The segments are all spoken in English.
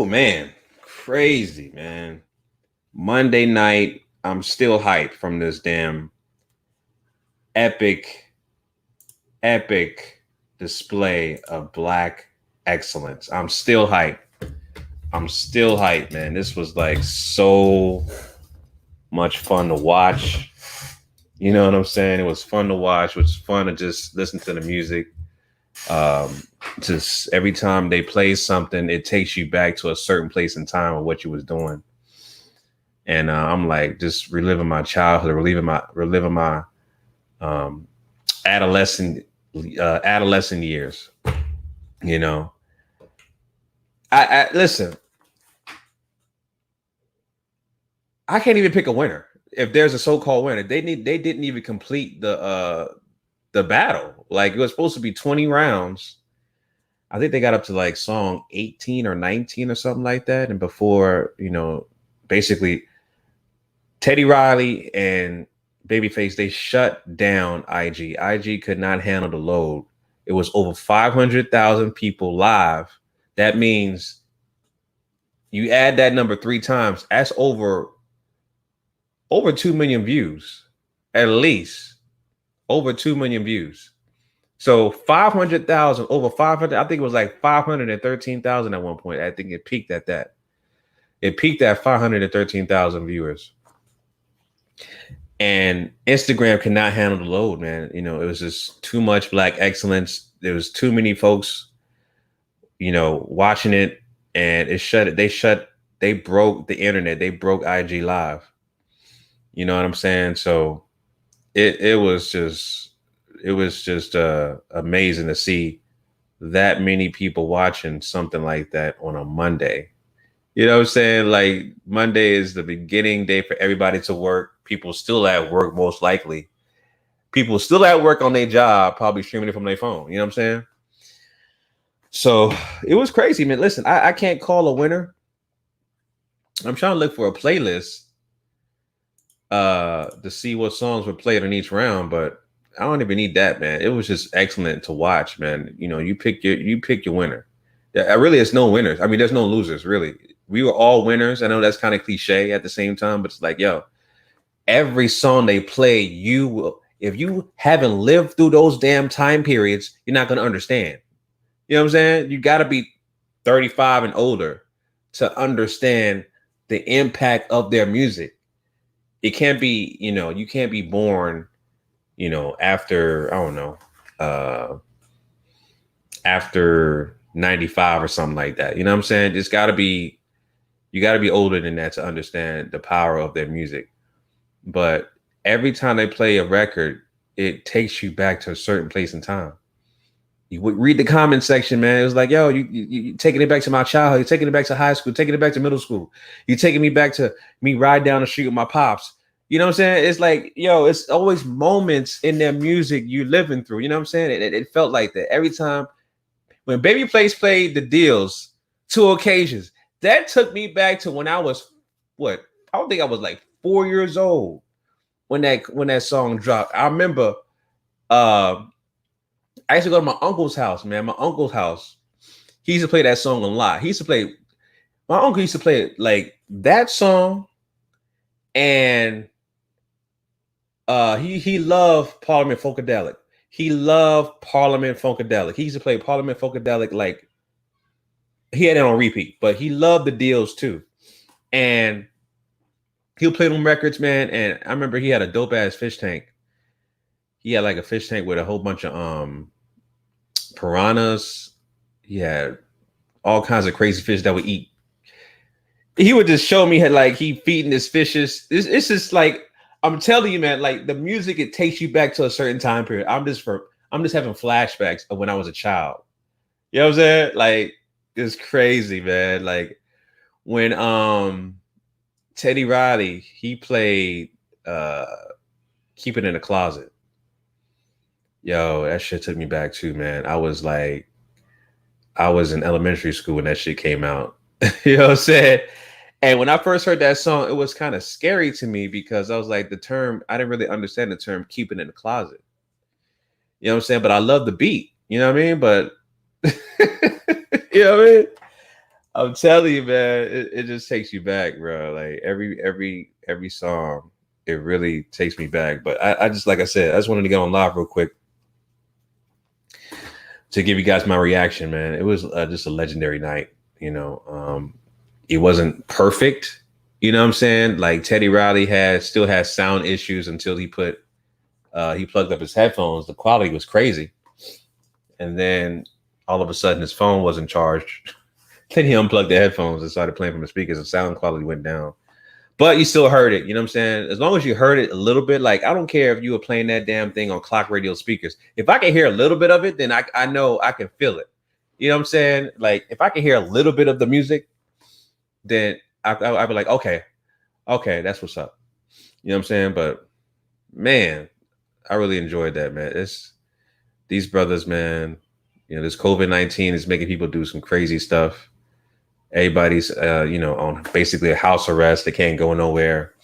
Oh man, crazy man. Monday night, I'm still hyped from this damn epic, epic display of black excellence. I'm still hyped. I'm still hyped, man. This was like so much fun to watch. You know what I'm saying? It was fun to watch. It was fun to just listen to the music. Um, just every time they play something, it takes you back to a certain place in time of what you was doing. And I'm like just reliving my childhood, reliving my um, adolescent adolescent years. You know, I listen. I can't even pick a winner. If there's a so-called winner, they didn't even complete the battle. Like it was supposed to be 20 rounds. I think they got up to like song 18 or 19 or something like that. And before, basically Teddy Riley and Babyface, they shut down IG. IG could not handle the load. It was over 500,000 people live. That means you add that number three times, that's over 2 million views, at least over 2 million views. So 500,000, over 500, I think it was like 513,000 at one point. I think it peaked at that. It peaked at 513,000 viewers. And Instagram cannot handle the load, man. It was just too much black excellence. There was too many folks, watching it, and they broke the internet. They broke IG Live. You know what I'm saying? So it was just amazing to see that many people watching something like that on a Monday. You know what I'm saying? Like Monday is the beginning day for everybody to work. People still at work, most likely. People still at work on their job, probably streaming it from their phone. You know what I'm saying? So it was crazy, man. Listen, I can't call a winner. I'm trying to look for a playlist to see what songs were played on each round, but I don't even need that, man. It was just excellent to watch, man. You pick your winner. Yeah, really, it's no winners. I mean, there's no losers, really. We were all winners. I know that's kind of cliche at the same time, but it's like, yo, every song they play, if you haven't lived through those damn time periods, you're not gonna understand. You know what I'm saying? You got to be 35 and older to understand the impact of their music. It can't be, you can't be born, after, I don't know, after 95 or something like that. You know what I'm saying? You got to be older than that to understand the power of their music. But every time they play a record, it takes you back to a certain place in time. You would read the comment section, man. It was like, yo, you taking it back to my childhood. You're taking it back to high school, taking it back to middle school. You're taking me back to me ride down the street with my pops. You know what I'm saying? It's like, yo, it's always moments in their music you're living through. You know what I'm saying? It felt like that every time when Babyface played The Deals, 2 occasions. That took me back to when I was I don't think I was like 4 years old when that song dropped. I remember I used to go to my uncle's house, man. My uncle's house. He used to play that song a lot. My uncle used to play like that song, and he loved Parliament Funkadelic. He loved Parliament Funkadelic. He used to play Parliament Funkadelic like he had it on repeat, but he loved The Deals too. And he'll play them records, man. And I remember he had a dope ass fish tank. He had like a fish tank with a whole bunch of piranhas. He had all kinds of crazy fish that would eat. He would just show me he feeding his fishes. It's just like, I'm telling you, man, like the music, it takes you back to a certain time period. I'm just having flashbacks of when I was a child. You know what I'm saying? Like, it's crazy, man. Like when Teddy Riley, he played Keep It in the Closet. Yo, that shit took me back too, man. I was in elementary school when that shit came out. You know what I'm saying? And when I first heard that song, it was kind of scary to me because I was like, I didn't really understand the term keep it in the closet. You know what I'm saying? But I love the beat. You know what I mean? But you know what I mean? I'm telling you, man, it just takes you back, bro. Like every song, it really takes me back. But I just, like I said, I just wanted to get on live real quick to give you guys my reaction, man. It was just a legendary night. You know, it wasn't perfect. You know what I'm saying? Like Teddy Riley still has sound issues until he plugged up his headphones. The quality was crazy, and then all of a sudden his phone wasn't charged. Then he unplugged the headphones and started playing from the speakers. The sound quality went down, but you still heard it. You know what I'm saying? As long as you heard it a little bit, like I don't care if you were playing that damn thing on clock radio speakers. If I can hear a little bit of it, then I know I can feel it. You know what I'm saying? Like if I can hear a little bit of the music, then I'd be like, okay, that's what's up. You know what I'm saying? But man, I really enjoyed that, man. It's these brothers, man. You know, this COVID-19 is making people do some crazy stuff. Everybody's, on basically a house arrest. They can't go nowhere,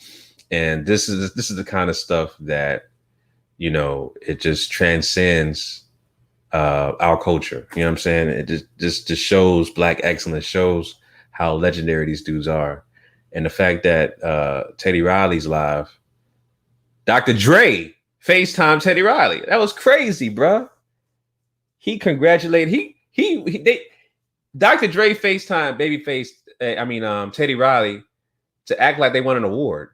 and this is the kind of stuff that, it just transcends our culture. You know what I'm saying? It just shows Black excellence, shows how legendary these dudes are, and the fact that Teddy Riley's live. Dr. Dre FaceTime Teddy Riley. That was crazy, bro. He congratulated Dr. Dre FaceTime Babyface. Teddy Riley to act like they won an award.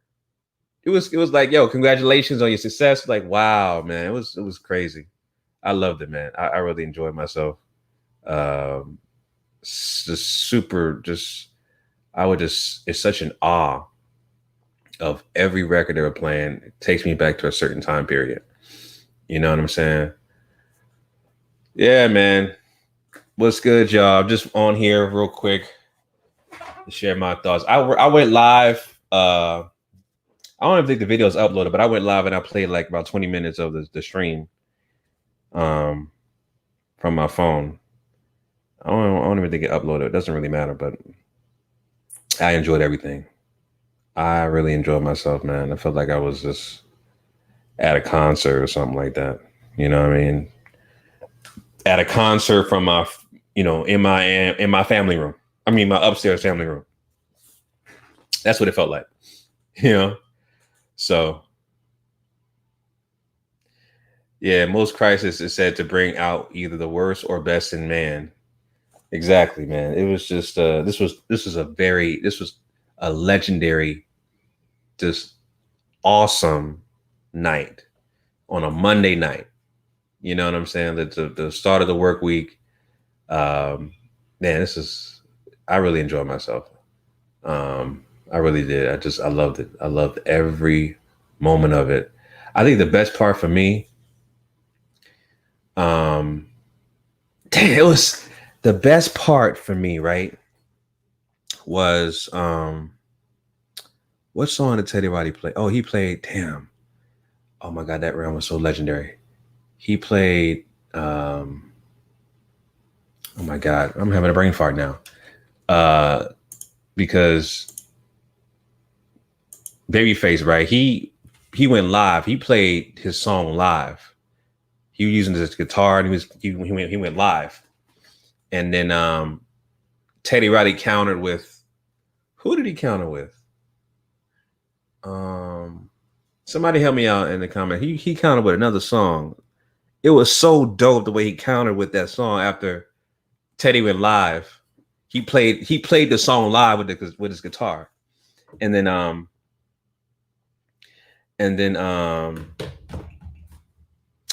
It was like, yo, congratulations on your success. Like, wow, man, it was crazy. I loved it, man. I really enjoyed myself. It's such an awe of every record they were playing. It takes me back to a certain time period. You know what I'm saying? Yeah, man. What's good, y'all? I'm just on here real quick to share my thoughts. I went live. I don't even think the video is uploaded, but I went live and I played like about 20 minutes of the stream from my phone. I don't even think it uploaded. It doesn't really matter, but I enjoyed everything. I really enjoyed myself, man. I felt like I was just at a concert or something like that. You know what I mean? At a concert from my, in my family room. I mean, my upstairs family room. That's what it felt like, So, yeah, most crisis is said to bring out either the worst or best in man. Exactly, man. It was just this was a legendary, just awesome night on a Monday night. You know what I'm saying? The start of the work week. Man, I really enjoyed myself. I really did. I loved it. I loved every moment of it. I think the best part for me, it was the best part for me, right? Was what song did Teddy Riley play? Oh, he played, damn. Oh my God, that round was so legendary. He played, oh my God, I'm having a brain fart now. Because Babyface, right? He went live. He played his song live. He was using his guitar and he went live. And then Teddy Riley countered with, who did he counter with? Somebody help me out in the comment. He countered with another song. It was so dope the way he countered with that song after Teddy went live. He played the song live with his guitar. And then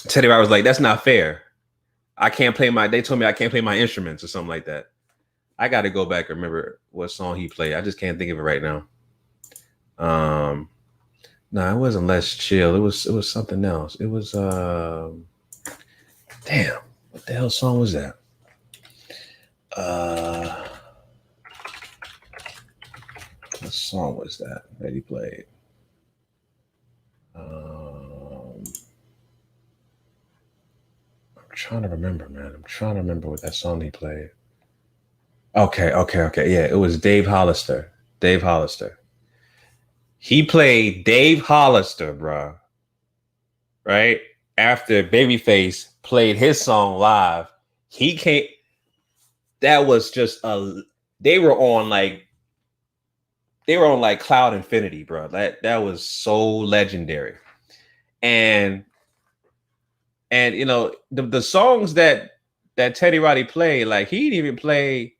Teddy Riley was like, that's not fair. They told me I can't play my instruments or something like that. I got to go back and remember what song he played. I just can't think of it right now. No, it wasn't Let's Chill. It was something else. It was damn, what the hell song was that? What song was that he played? I'm trying to remember, man. I'm trying to remember what that song he played. Okay. Yeah, it was Dave Hollister. He played Dave Hollister, bro. Right? After Babyface played his song live, he came. That was just they were on like Cloud Infinity, bro. That was so legendary. And you know, the songs that Teddy Riley played, like he didn't even play.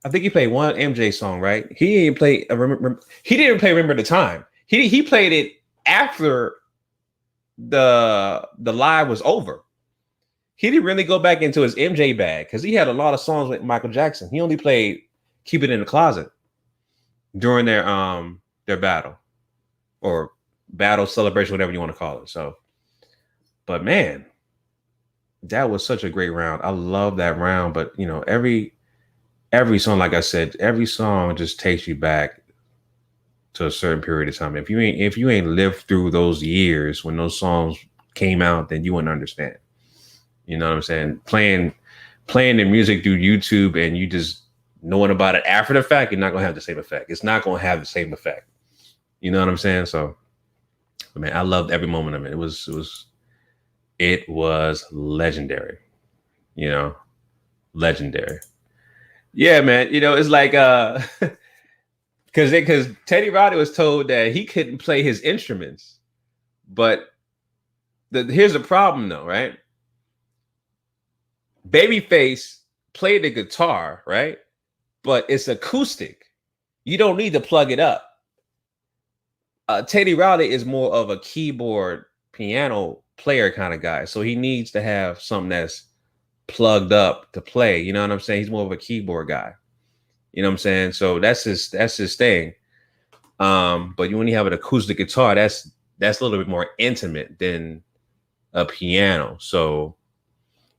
I think he played one MJ song, right? He didn't play. He didn't play "Remember the Time." He played it after the live was over. He didn't really go back into his MJ bag because he had a lot of songs with Michael Jackson. He only played "Keep It in the Closet" during their battle or battle celebration, whatever you want to call it. So, but man, that was such a great round. I love that round. But you know, every song, like I said, every song just takes you back to a certain period of time. If you ain't lived through those years when those songs came out, then you wouldn't understand. You know what I'm saying? Playing the music through YouTube and you just knowing about it after the fact, you're not gonna have the same effect. It's not gonna have the same effect. You know what I'm saying? So, man, I loved every moment of it. It was legendary. You know, legendary. Yeah, man. You know, it's like because Teddy Riley was told that he couldn't play his instruments, but here's the problem, though, right? Babyface played the guitar, right? But it's acoustic. You don't need to plug it up. Teddy Riley is more of a keyboard piano player kind of guy, so he needs to have something that's plugged up to play. You know what I'm saying? He's more of a keyboard guy. You know what I'm saying? So that's his thing. But when you have an acoustic guitar, that's a little bit more intimate than a piano. So,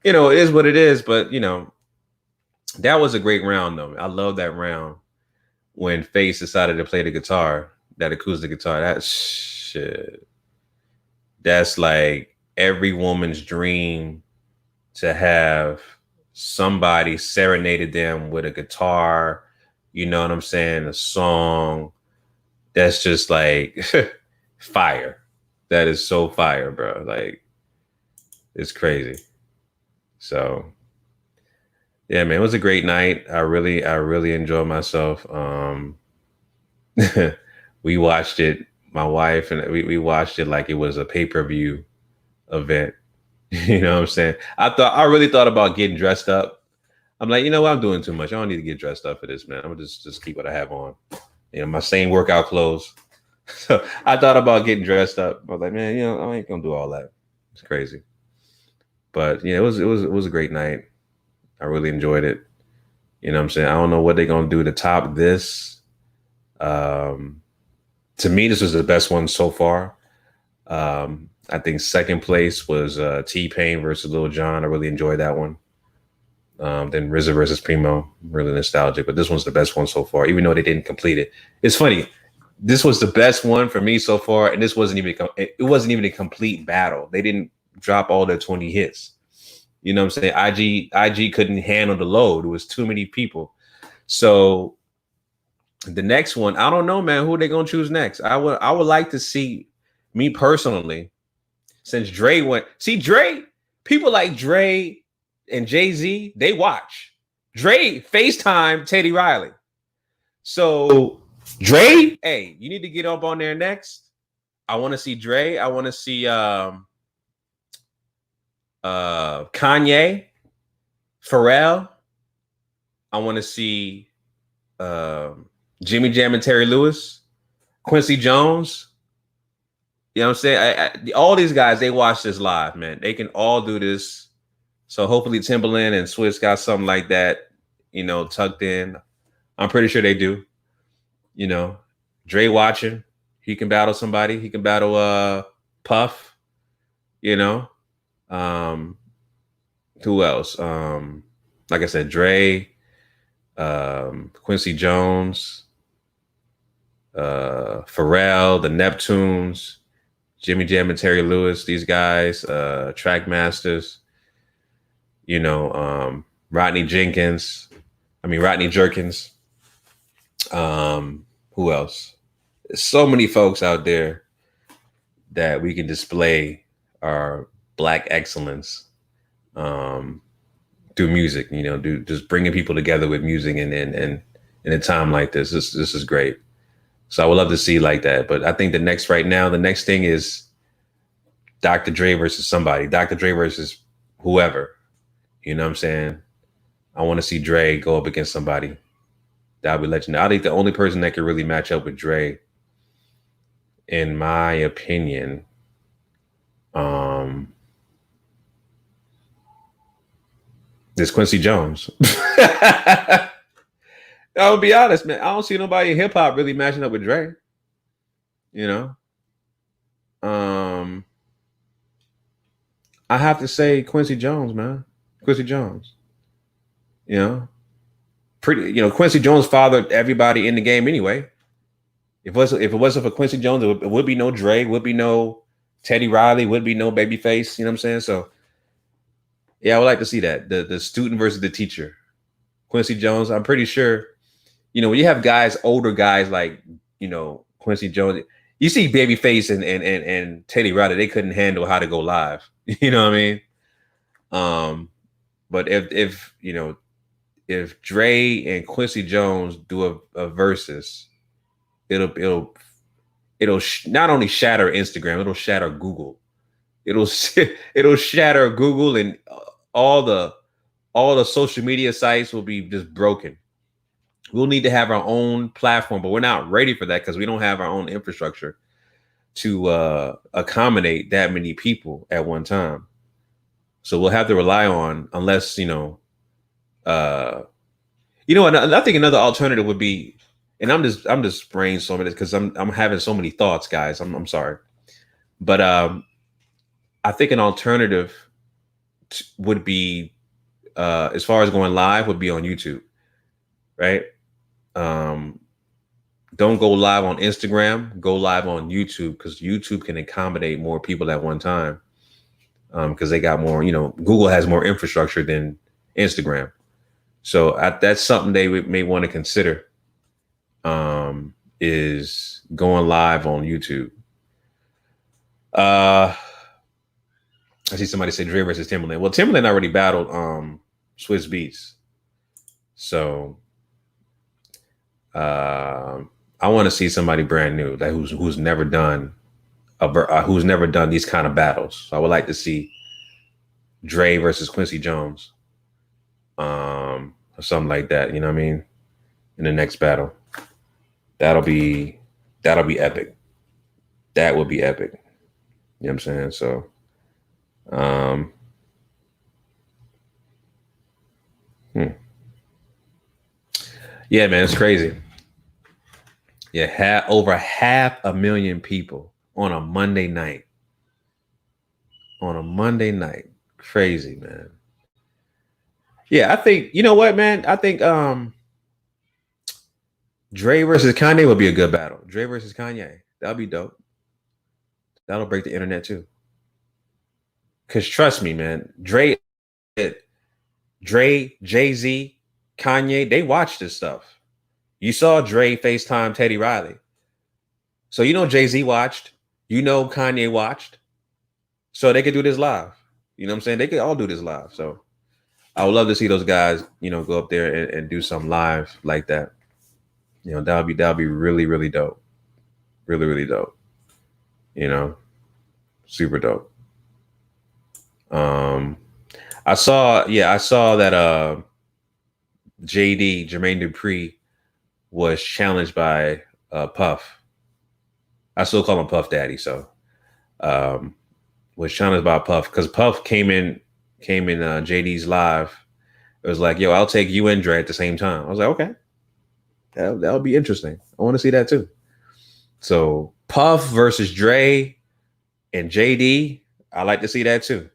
you know, it is what it is. But you know, that was a great round, though. I love that round when Face decided to play the guitar, that acoustic guitar. That shit. That's like every woman's dream to have somebody serenaded them with a guitar. You know what I'm saying? A song that's just like fire. That is so fire, bro. Like, it's crazy. So, yeah, man, it was a great night. I really enjoyed myself. We watched it, my wife and we watched it like it was a pay-per-view event. You know what I'm saying? I really thought about getting dressed up. I'm like, you know what? I'm doing too much. I don't need to get dressed up for this, man. I'm gonna just keep what I have on. You know, my same workout clothes. So I thought about getting dressed up. I was like, man, you know, I ain't gonna do all that. It's crazy. But yeah, it was a great night. I really enjoyed it. You know what I'm saying? I don't know what they're gonna do to top this. To me, this was the best one so far. I think second place was T-Pain versus Lil Jon. I really enjoyed that one. Then RZA versus Primo, really nostalgic. But this one's the best one so far, even though they didn't complete it. It's funny. This was the best one for me so far, and this wasn't even a complete battle. They didn't drop all their 20 hits. You know what I'm saying? IG couldn't handle the load. It was too many people. So the next one, I don't know, man. Who are they gonna choose next? I would like to see, me personally, since Dre went. See, Dre, people like Dre and Jay-Z, they watch. Dre FaceTime Teddy Riley. So Dre, hey, you need to get up on there next. I want to see Dre. I want to see Kanye, Pharrell. I want to see Jimmy Jam and Terry Lewis, Quincy Jones. You know what I'm saying? All these guys, they watch this live, man. They can all do this. So hopefully Timbaland and Swizz got something like that, you know, tucked in. I'm pretty sure they do. You know, Dre watching. He can battle somebody. He can battle Puff. You know. Who else? Like I said, Dre, Quincy Jones, Pharrell, the Neptunes, Jimmy Jam and Terry Lewis, these guys, Track Masters, you know, Rodney Jerkins. Who else? There's so many folks out there that we can display our Black excellence through music. You know, just bringing people together with music, and in a time like this is great. So I would love to see like that. But I think the next thing is Dr. Dre versus somebody. Dr. Dre versus whoever. You know what I'm saying? I want to see Dre go up against somebody. That would be legendary. I think the only person that could really match up with Dre, in my opinion, is Quincy Jones. I'll be honest, man. I don't see nobody in hip hop really matching up with Dre. You know, I have to say Quincy Jones, man. Quincy Jones. You know, Quincy Jones fathered everybody in the game anyway. If it wasn't for Quincy Jones, it would be no Dre, would be no Teddy Riley, would be no Babyface. You know what I'm saying? So, yeah, I would like to see that the student versus the teacher. Quincy Jones. I'm pretty sure. When you have older guys like Quincy Jones, you see Babyface and Teddy Riley, they couldn't handle how to go live. You know what I mean? But if Dre and Quincy Jones do a versus, it'll not only shatter Instagram, it'll shatter Google. It'll shatter Google, and all the social media sites will be just broken. We'll need to have our own platform, but we're not ready for that because we don't have our own infrastructure to accommodate that many people at one time. So we'll have to rely on, unless and I think another alternative would be, and I'm just brainstorming this because I'm having so many thoughts, guys. I'm sorry, but I think an alternative would be, as far as going live, would be on YouTube, right? Don't go live on Instagram, go live on YouTube, because YouTube can accommodate more people at one time. Because they got more, Google has more infrastructure than Instagram. So that's something they may want to consider, is going live on YouTube. I see somebody say Dre versus Timbaland. Well, Timbaland already battled Swizz Beatz. So I want to see somebody brand new, that who's never done these kind of battles. So I would like to see Dre versus Quincy Jones, or something like that. You know what I mean? In the next battle, that'll be epic. That would be epic. You know what I'm saying? So, yeah, man, it's crazy. Yeah, over 500,000 people on a Monday night. Crazy, man. Yeah, I think, you know what, man? I think Dre versus Kanye would be a good battle. Dre versus Kanye. That'll be dope. That'll break the internet too. Cause trust me, man, Dre, Jay-Z, Kanye, they watch this stuff. You saw Dre FaceTime Teddy Riley. So Jay-Z watched, Kanye watched. So they could do this live. You know what I'm saying? They could all do this live. So I would love to see those guys, go up there and do something live like that. That'll be really, really dope. Really, really dope. Super dope. I saw that Jermaine Dupri was challenged by Puff. I still call him Puff Daddy. So was challenged by Puff, because Puff came in JD's live. It was like, yo, I'll take you and Dre at the same time. I was like, okay, that'll be interesting. I want to see that too. So Puff versus Dre and JD, I like to see that too.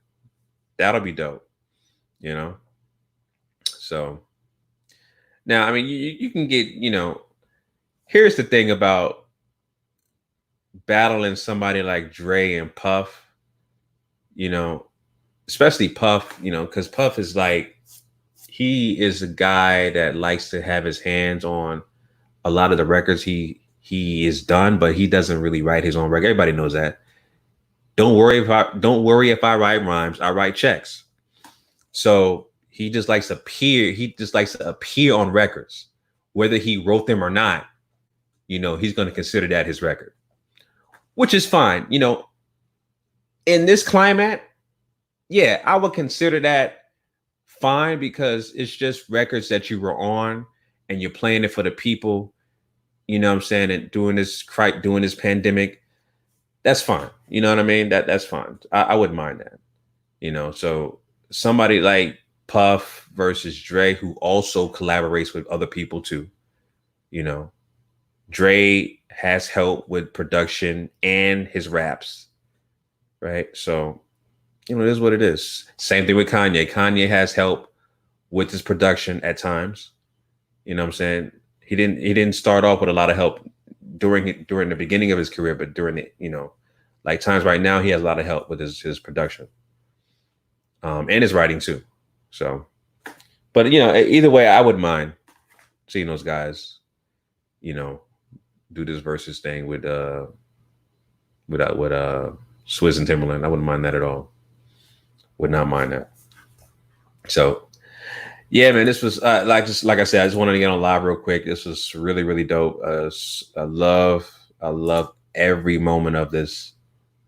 That'll be dope. So now, I mean, you can get, here's the thing about battling somebody like Dre and Puff, especially Puff, because Puff is like, he is a guy that likes to have his hands on a lot of the records he is done, but he doesn't really write his own record. Everybody knows that. Don't worry if I write rhymes, I write checks. So He just likes to appear. He just likes to appear on records, whether he wrote them or not. You know, he's going to consider that his record, which is fine. You know, in this climate, yeah, I would consider that fine because it's just records that you were on and you're playing it for the people. You know what I'm saying? And doing this pandemic, that's fine. You know what I mean? That's fine. I wouldn't mind that. You know, so somebody like Puff versus Dre, who also collaborates with other people too. You know, Dre has help with production and his raps, right? So, you know, it is what it is. Same thing with Kanye. Kanye has help with his production at times. You know what I'm saying? He didn't start off with a lot of help during the beginning of his career, but during the, you know, like times right now, he has a lot of help with his production. And his writing too. So, but you know, either way, I wouldn't mind seeing those guys, you know, do this versus thing with Swizz and Timbaland. I wouldn't mind that at all. Would not mind that. So, yeah, man, this was like I said, I just wanted to get on live real quick. This was really, really dope. I love every moment of this,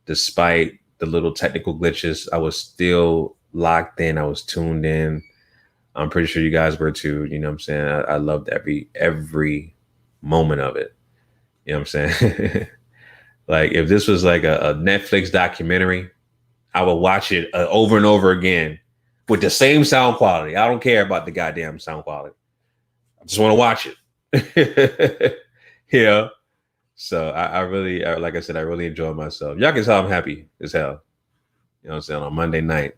despite the little technical glitches. I was still locked in. I was tuned in. I'm pretty sure you guys were too. You know what I'm saying? I loved every moment of it. You know what I'm saying? Like if this was like a Netflix documentary, I would watch it over and over again with the same sound quality. I don't care about the goddamn sound quality. I just want to watch it. Yeah. So I really, like I said, I really enjoyed myself. Y'all can tell I'm happy as hell. You know what I'm saying? On Monday night,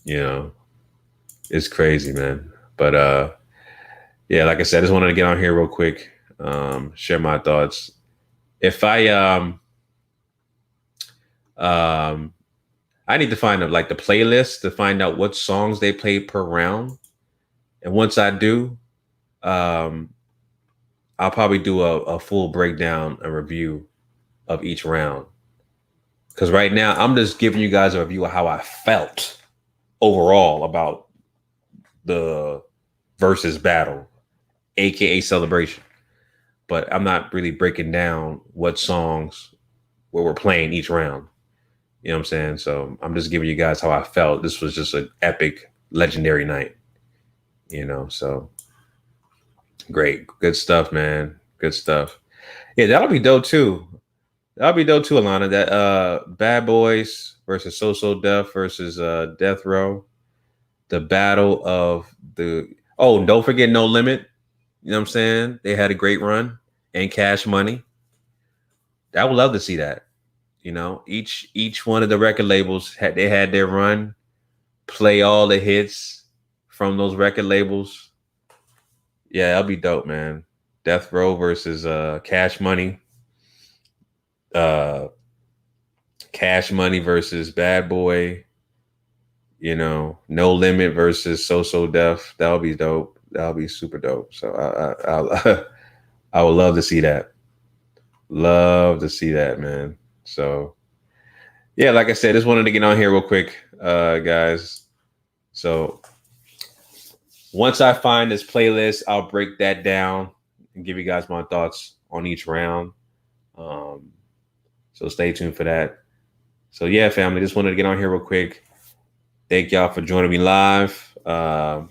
you know, it's crazy, man. But yeah, like I said, I just wanted to get on here real quick, share my thoughts. If I need to find like the playlist to find out what songs they played per round. And once I do, I'll probably do a full breakdown and review of each round. Because right now, I'm just giving you guys a review of how I felt overall about the versus battle, aka celebration. But I'm not really breaking down what songs where we're playing each round. You know what I'm saying? So I'm just giving you guys how I felt. This was just an epic, legendary night. You know, so great. Good stuff, man. Good stuff. Yeah, that'll be dope too. That'll be dope too, Alana. That Bad Boys versus So Def versus Death Row. The battle of the don't forget No Limit. You know what I'm saying? They had a great run and Cash Money. I would love to see that. You know, each one of the record labels had their run, play all the hits from those record labels. Yeah, that'll be dope, man. Death Row versus Cash Money. Cash Money versus Bad Boy. You know, No Limit versus So Def. That'll be dope. That'll be super dope. So I would love to see that. Love to see that, man. So yeah, like I said, just wanted to get on here real quick, guys. So once I find this playlist, I'll break that down and give you guys my thoughts on each round. So stay tuned for that. So yeah, family, just wanted to get on here real quick. Thank y'all for joining me live. I'm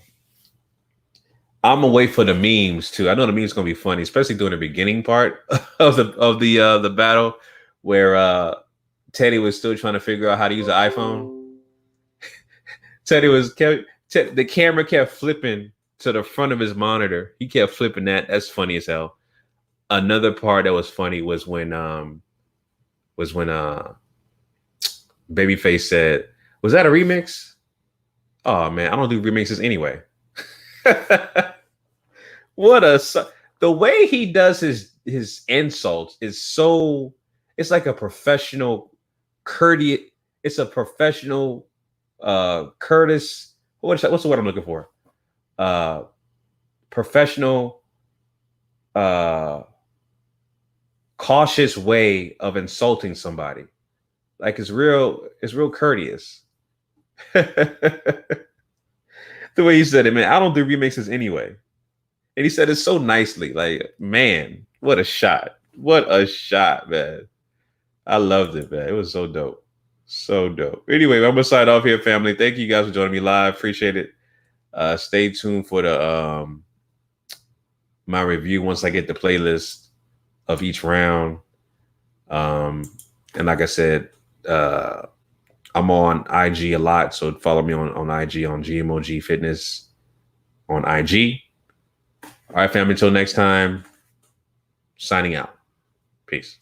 gonna wait for the memes too. I know the memes gonna be funny, especially during the beginning part of the battle where Teddy was still trying to figure out how to use an iPhone. The camera kept flipping to the front of his monitor. He kept flipping that. That's funny as hell. Another part that was funny was when Babyface said, "Was that a remix?" Oh man, I don't do remixes anyway. The way he does his insults is so, it's like a professional courteous. It's a professional Curtis. What's the word I'm looking for? Professional cautious way of insulting somebody. Like it's real courteous. The way he said it, man, I don't do remixes anyway. And he said it so nicely. Like, man, what a shot. What a shot, man. I loved it, man. It was so dope. So dope. Anyway, I'm gonna sign off here, family. Thank you guys for joining me live. Appreciate it. Stay tuned for the my review once I get the playlist of each round. And like I said, I'm on IG a lot, so follow me on IG on GMOG Fitness on IG. All right, family. Until next time. Signing out. Peace.